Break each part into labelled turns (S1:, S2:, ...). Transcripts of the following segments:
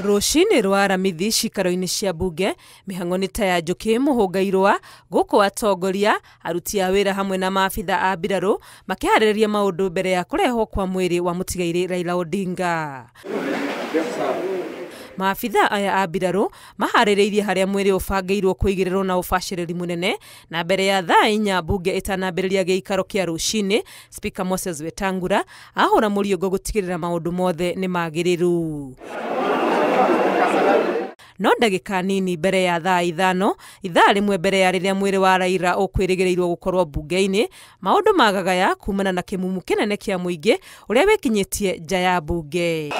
S1: Rucini rwa aramithi cikaro-ini cia mbunge mihang'o ni ta ya njuki muhungairwa guku atongoria aruti a wira hamwe na maabitha a mbiraru makihariria maundu mbere ya kurehwo kwa mwiri wa mutigairi Raila Odinga. Maabitha aya a mbiraru mahaririirie haria mwiri ubangiirwo kuigirirwo na ubaciriri munene na mbere ya thaa 4 mbunge itanambiriria giikaro kia rucini. Speaker Moses Wetangula ahura muriugo gutigirira maundu mothe ni magiriru. No ndagika nini mbere ya thaa 5 ithaa rimwe mbere ya riria mwiri wa Raila ukwirigirirwo gukorwo mbunge-ini maundu magagaya kumana na kimumu kinene kia muingi uria wikinyitie nja ya mbunge.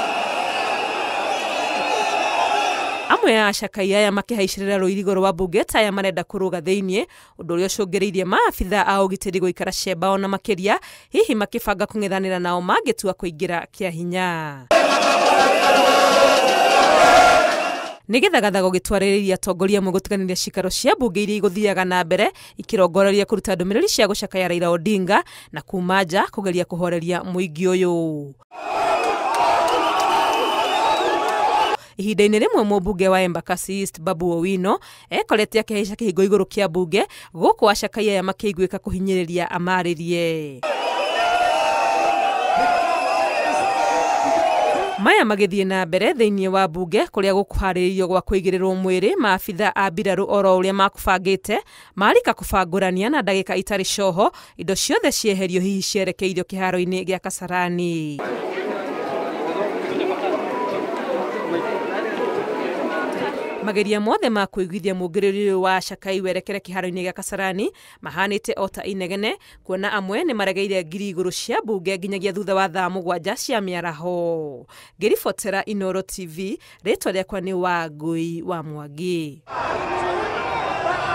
S1: Amwe ya acakai aya makihaicirira ruirigo rwa mbunge ta aya marenda kuruga thiini undu uria ucungireirie maabitha a ugitiri guikara cemba ona makiria hihi makibanga kung'ethanira nao mangitua kuingira kia hinya. Nigethagathago gitwaririria atongoria amwe gutiganira cikaro cia mbunge iria iguthiaga na mbere ikirongoreria kuruta ndumiriri cia gucakaya Raila Odinga na kuma nja kugeria kuhoreria muingi uyu. Ihinda-ini rimwe mumbunge wa Embakasi East Babu Owino ekorete akihaica kihingo iguru kia mbunge guku acakai aya makiguika kuhinyiriria amaririe. Maya magithie na mbere thiini wa mbunge kuria gukuhariririo gwa kuigirirwo mwiri maabitha a mbiraru oro uria makubangite marika kubangurania na ndagika itari coho indo ciothe cieherio hihi cierekeirio kiharo-ini gia Kasarani. Mageria mothe ma kuiguithia mungiriri wa acakai werekere kiharo-ini gia Kasarani mahanite ota inegene kuona amwe ni maregeire ngiri iguru cia mbunge nginyagia thutha wa thaa 7 cia miaraho. Ngiribotera Inooro TV, ritwa riakwa ni Wangui wa Mwangi.